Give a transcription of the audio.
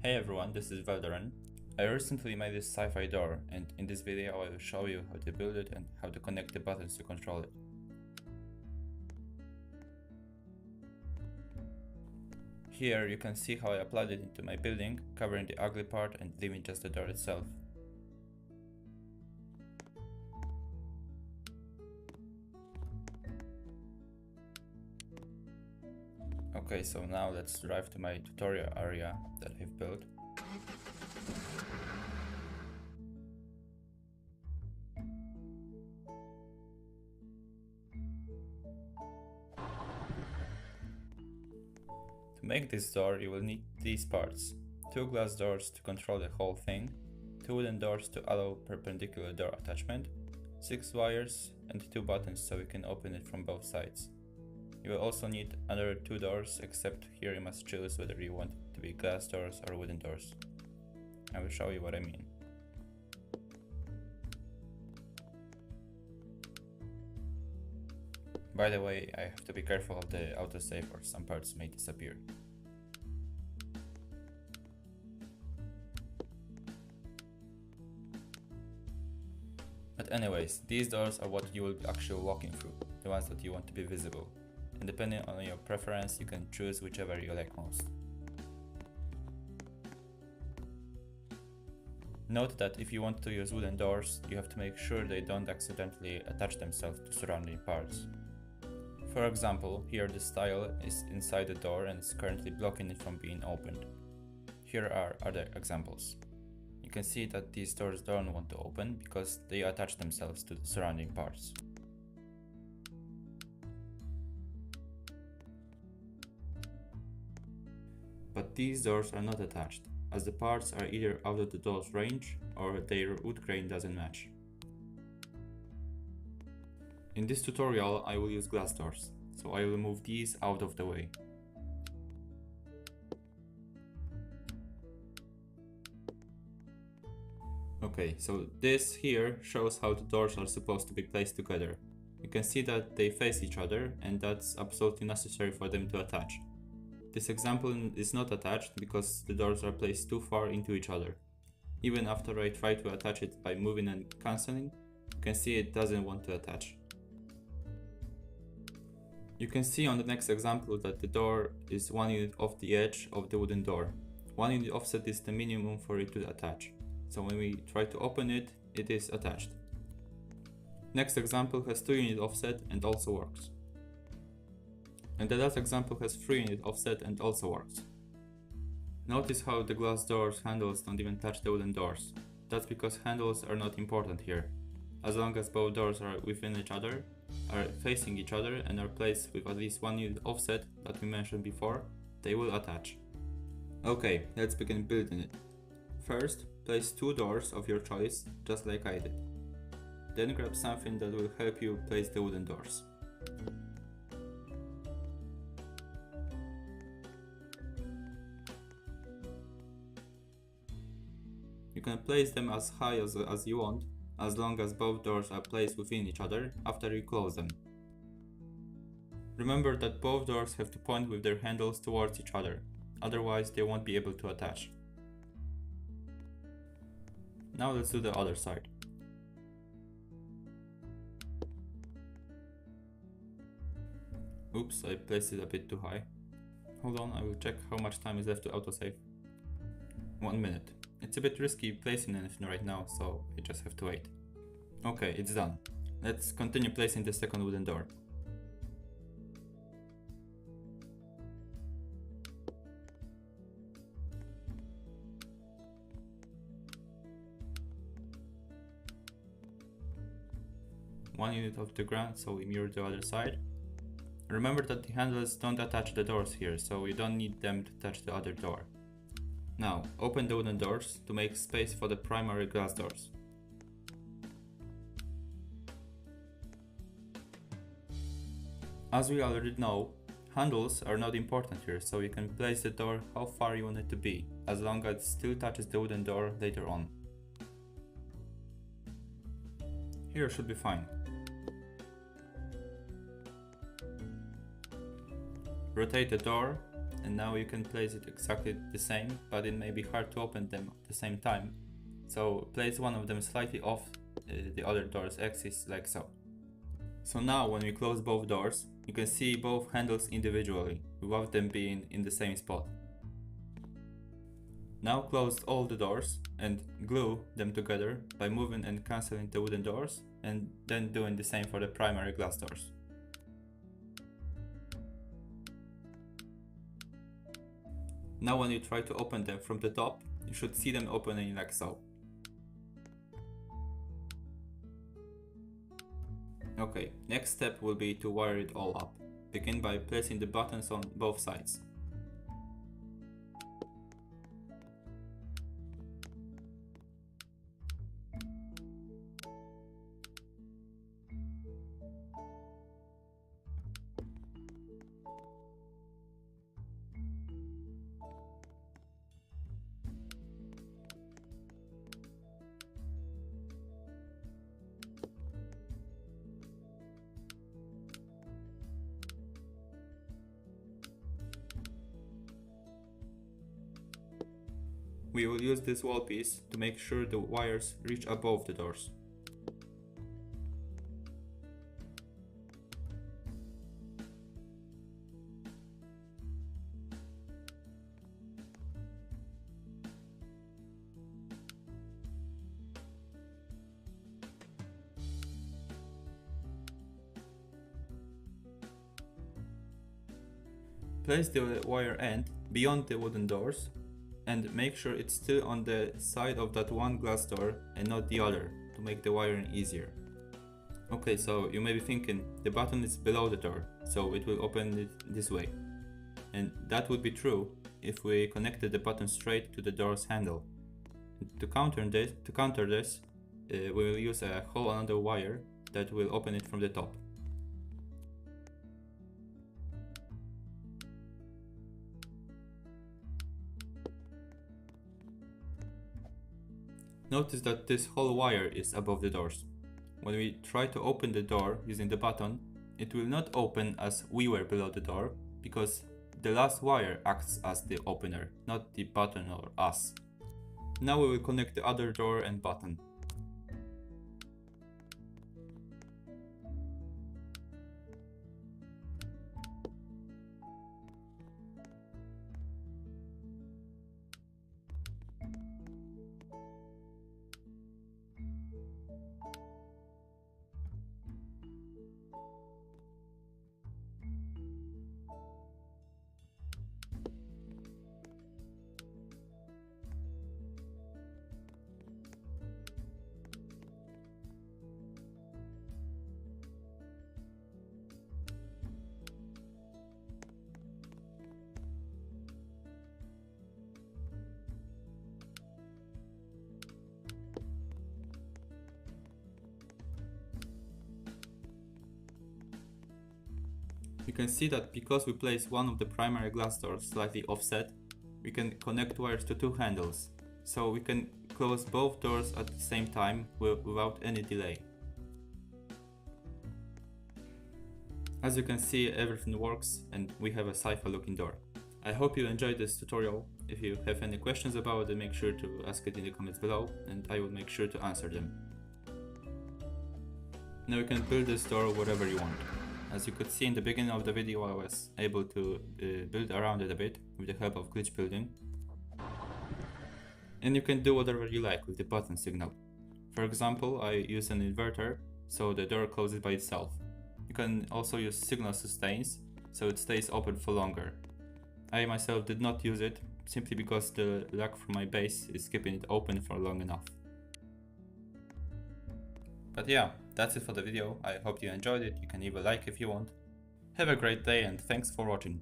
Hey everyone, this is Valdaran. I recently made this sci-fi door, and in this video I will show you how to build it and how to connect the buttons to control it. Here you can see how I applied it into my building, covering the ugly part and leaving just the door itself. Okay, so now let's drive to my tutorial area that I've built. To make this door, you will need these parts: 2 glass doors to control the whole thing, 2 wooden doors to allow perpendicular door attachment, 6 wires, and 2 buttons so you can open it from both sides. You will also need another 2 doors, except here you must choose whether you want it to be glass doors or wooden doors. I will show you what I mean. By the way, I have to be careful of the autosave or some parts may disappear. But anyways, these doors are what you will be actually walking through, the ones that you want to be visible. And depending on your preference, you can choose whichever you like most. Note that if you want to use wooden doors, you have to make sure they don't accidentally attach themselves to surrounding parts. For example, here the stile is inside the door and is currently blocking it from being opened. Here are other examples. You can see that these doors don't want to open because they attach themselves to the surrounding parts. But these doors are not attached, as the parts are either out of the door's range or their wood grain doesn't match. In this tutorial I will use glass doors, so I will move these out of the way. Okay, so this here shows how the doors are supposed to be placed together. You can see that they face each other and that's absolutely necessary for them to attach. This example is not attached because the doors are placed too far into each other. Even after I try to attach it by moving and cancelling, you can see it doesn't want to attach. You can see on the next example that the door is 1 unit off the edge of the wooden door. 1 unit offset is the minimum for it to attach. So when we try to open it, it is attached. Next example has 2 unit offset and also works. And the last example has 3 unit offset and also works. Notice how the glass doors handles don't even touch the wooden doors. That's because handles are not important here. As long as both doors are within each other, are facing each other and are placed with at least 1 unit offset that we mentioned before, they will attach. Okay, let's begin building it. First, place 2 doors of your choice, just like I did. Then grab something that will help you place the wooden doors. You can place them as high as you want, as long as both doors are placed within each other after you close them. Remember that both doors have to point with their handles towards each other, otherwise they won't be able to attach. Now let's do the other side. Oops, I placed it a bit too high. Hold on, I will check how much time is left to autosave. 1 minute. It's a bit risky placing anything right now, so I just have to wait. Okay, it's done. Let's continue placing the second wooden door. One unit off the ground, so we mirror the other side. Remember that the handles don't attach the doors here, so we don't need them to touch the other door. Now, open the wooden doors to make space for the primary glass doors. As we already know, handles are not important here, so you can place the door how far you want it to be, as long as it still touches the wooden door later on. Here should be fine. Rotate the door and now you can place it exactly the same, but it may be hard to open them at the same time. So place one of them slightly off the other door's axis, like so. So now when we close both doors, you can see both handles individually, without them being in the same spot. Now close all the doors and glue them together by moving and cancelling the wooden doors, and then doing the same for the primary glass doors. Now when you try to open them from the top, you should see them opening like so. Okay, next step will be to wire it all up. Begin by placing the buttons on both sides. We will use this wall piece to make sure the wires reach above the doors. Place the wire end beyond the wooden doors and make sure it's still on the side of that one glass door and not the other, to make the wiring easier. Okay, so you may be thinking, the button is below the door, so it will open it this way. And that would be true if we connected the button straight to the door's handle. To counter this, we will use a whole another wire that will open it from the top. Notice that this whole wire is above the doors. When we try to open the door using the button, it will not open as we were below the door, because the last wire acts as the opener, not the button or us. Now we will connect the other door and button. You can see that because we place one of the primary glass doors slightly offset, we can connect wires to two handles, so we can close both doors at the same time without any delay. As you can see, everything works and we have a sci-fi looking door. I hope you enjoyed this tutorial. If you have any questions about it, make sure to ask it in the comments below and I will make sure to answer them. Now you can build this door whatever you want. As you could see in the beginning of the video, I was able to build around it a bit with the help of glitch building. And you can do whatever you like with the button signal. For example, I use an inverter, so the door closes by itself. You can also use signal sustains, so it stays open for longer. I myself did not use it, simply because the lag from my base is keeping it open for long enough. But yeah, that's it for the video. I hope you enjoyed it. You can leave a like if you want. Have a great day and thanks for watching.